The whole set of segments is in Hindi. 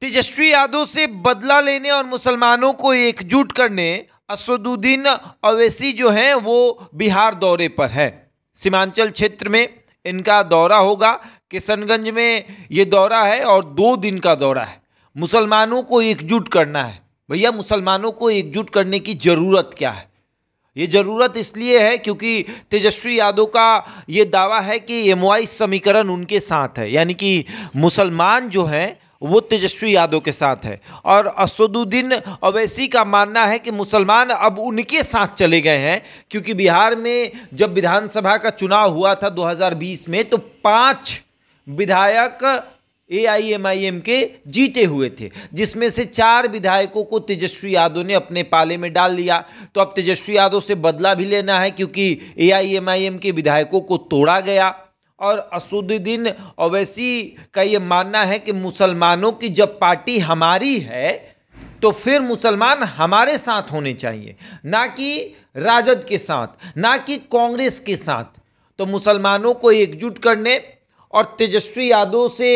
तेजस्वी यादव से बदला लेने और मुसलमानों को एकजुट करने असदुद्दीन ओवैसी जो हैं वो बिहार दौरे पर है। सीमांचल क्षेत्र में इनका दौरा होगा। किशनगंज में ये दौरा है और 2 दिन का दौरा है। मुसलमानों को एकजुट करना है। भैया, मुसलमानों को एकजुट करने की ज़रूरत क्या है? ये ज़रूरत इसलिए है क्योंकि तेजस्वी यादव का ये दावा है कि MY समीकरण उनके साथ है, यानी कि मुसलमान जो हैं वो तेजस्वी यादव के साथ है। और असदुद्दीन ओवैसी का मानना है कि मुसलमान अब उनके साथ चले गए हैं, क्योंकि बिहार में जब विधानसभा का चुनाव हुआ था 2020 में तो 5 विधायक AIMIM के जीते हुए थे, जिसमें से 4 विधायकों को तेजस्वी यादव ने अपने पाले में डाल लिया। तो अब तेजस्वी यादव से बदला भी लेना है, क्योंकि AIMIM के विधायकों को तोड़ा गया। और असदुद्दीन ओवैसी का ये मानना है कि मुसलमानों की जब पार्टी हमारी है तो फिर मुसलमान हमारे साथ होने चाहिए, ना कि राजद के साथ, ना कि कांग्रेस के साथ। तो मुसलमानों को एकजुट करने और तेजस्वी यादव से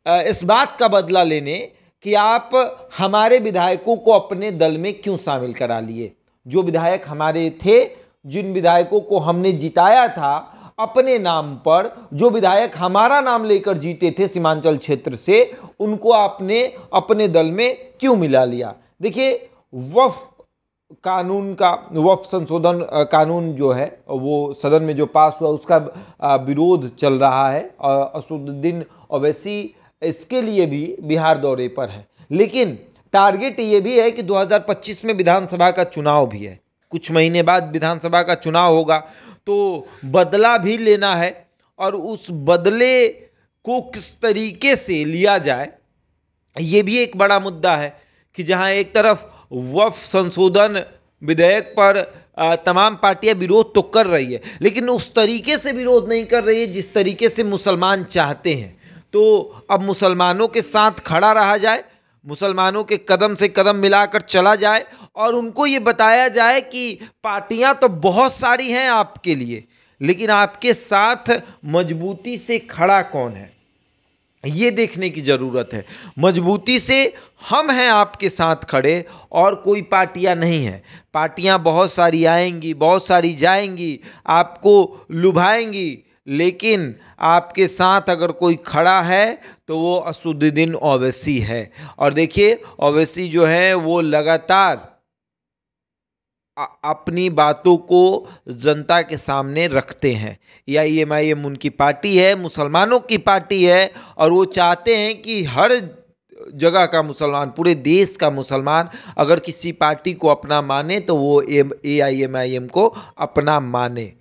इस बात का बदला लेने कि आप हमारे विधायकों को अपने दल में क्यों शामिल करा लिए। जो विधायक हमारे थे, जिन विधायकों को हमने जिताया था अपने नाम पर, जो विधायक हमारा नाम लेकर जीते थे सीमांचल क्षेत्र से, उनको आपने अपने दल में क्यों मिला लिया। देखिए, वक्फ संशोधन कानून जो है वो सदन में जो पास हुआ उसका विरोध चल रहा है और असदुद्दीन ओवैसी इसके लिए भी बिहार दौरे पर है। लेकिन टारगेट ये भी है कि 2025 में विधानसभा का चुनाव भी है, कुछ महीने बाद विधानसभा का चुनाव होगा, तो बदला भी लेना है। और उस बदले को किस तरीके से लिया जाए, ये भी एक बड़ा मुद्दा है कि जहां एक तरफ वक्फ संशोधन विधेयक पर तमाम पार्टियां विरोध तो कर रही है, लेकिन उस तरीके से विरोध नहीं कर रही है जिस तरीके से मुसलमान चाहते हैं। तो अब मुसलमानों के साथ खड़ा रहा जाए, मुसलमानों के कदम से कदम मिलाकर चला जाए और उनको ये बताया जाए कि पार्टियां तो बहुत सारी हैं आपके लिए, लेकिन आपके साथ मजबूती से खड़ा कौन है, ये देखने की ज़रूरत है। मजबूती से हम हैं आपके साथ खड़े और कोई पार्टियां नहीं हैं। पार्टियां बहुत सारी आएंगी, बहुत सारी जाएंगी, आपको लुभाएंगी, लेकिन आपके साथ अगर कोई खड़ा है तो वो असदुद्दीन ओवैसी है। और देखिए, ओवैसी जो है वो लगातार अपनी बातों को जनता के सामने रखते हैं। AIMIM उनकी पार्टी है, मुसलमानों की पार्टी है, और वो चाहते हैं कि हर जगह का मुसलमान, पूरे देश का मुसलमान अगर किसी पार्टी को अपना माने तो वो AIMIM को अपना माने।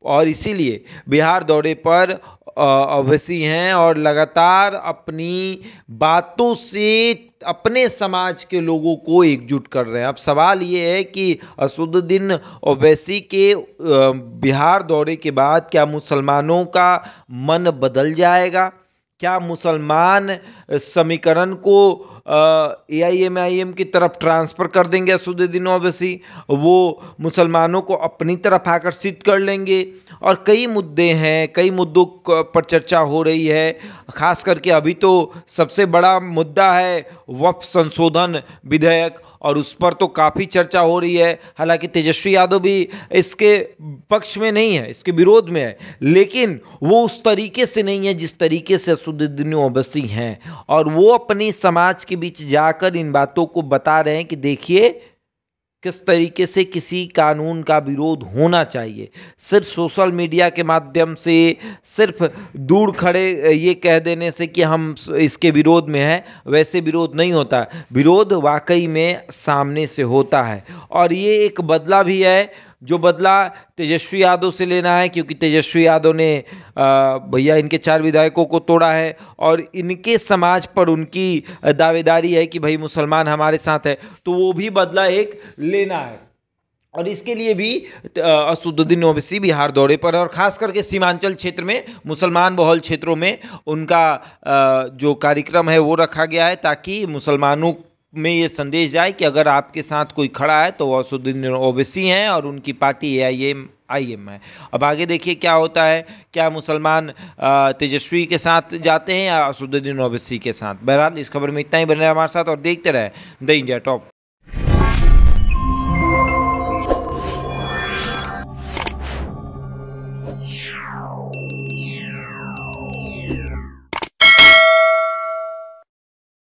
और इसीलिए बिहार दौरे पर ओवैसी हैं और लगातार अपनी बातों से अपने समाज के लोगों को एकजुट कर रहे हैं। अब सवाल ये है कि असदुद्दीन ओवैसी के बिहार दौरे के बाद क्या मुसलमानों का मन बदल जाएगा? क्या मुसलमान समीकरण को AIMIM की तरफ ट्रांसफ़र कर देंगे असदुद्दीन ओवैसी? वो मुसलमानों को अपनी तरफ आकर्षित कर लेंगे? और कई मुद्दे हैं, कई मुद्दों पर चर्चा हो रही है। ख़ास करके अभी तो सबसे बड़ा मुद्दा है वक्फ संशोधन विधेयक, और उस पर तो काफ़ी चर्चा हो रही है। हालांकि तेजस्वी यादव भी इसके पक्ष में नहीं है, इसके विरोध में है, लेकिन वो उस तरीके से नहीं है जिस तरीके से असदुद्दीन ओवैसी हैं। और वो अपनी समाज के बीच जाकर इन बातों को बता रहे हैं कि देखिए किस तरीके से किसी कानून का विरोध होना चाहिए। सिर्फ सोशल मीडिया के माध्यम से, सिर्फ दूर खड़े ये कह देने से कि हम इसके विरोध में हैं, वैसे विरोध नहीं होता। विरोध वाकई में सामने से होता है। और ये एक बदला भी है, जो बदला तेजस्वी यादव से लेना है, क्योंकि तेजस्वी यादव ने भैया इनके 4 विधायकों को तोड़ा है और इनके समाज पर उनकी दावेदारी है कि भाई मुसलमान हमारे साथ है, तो वो भी बदला एक लेना है। और इसके लिए भी असदुद्दीन ओवैसी बिहार दौरे पर है, और ख़ास करके सीमांचल क्षेत्र में, मुसलमान बहुल क्षेत्रों में उनका जो कार्यक्रम है वो रखा गया है, ताकि मुसलमानों में ये संदेश जाए कि अगर आपके साथ कोई खड़ा है तो वो असदुद्दीन ओवैसी हैं और उनकी पार्टी AIM है। अब आगे देखिए क्या होता है, क्या मुसलमान तेजस्वी के साथ जाते हैं या असदुद्दीन ओवैसी के साथ। बहरहाल इस खबर में इतना ही, बने रहे हमारे साथ और देखते रहे द इंडिया टॉप।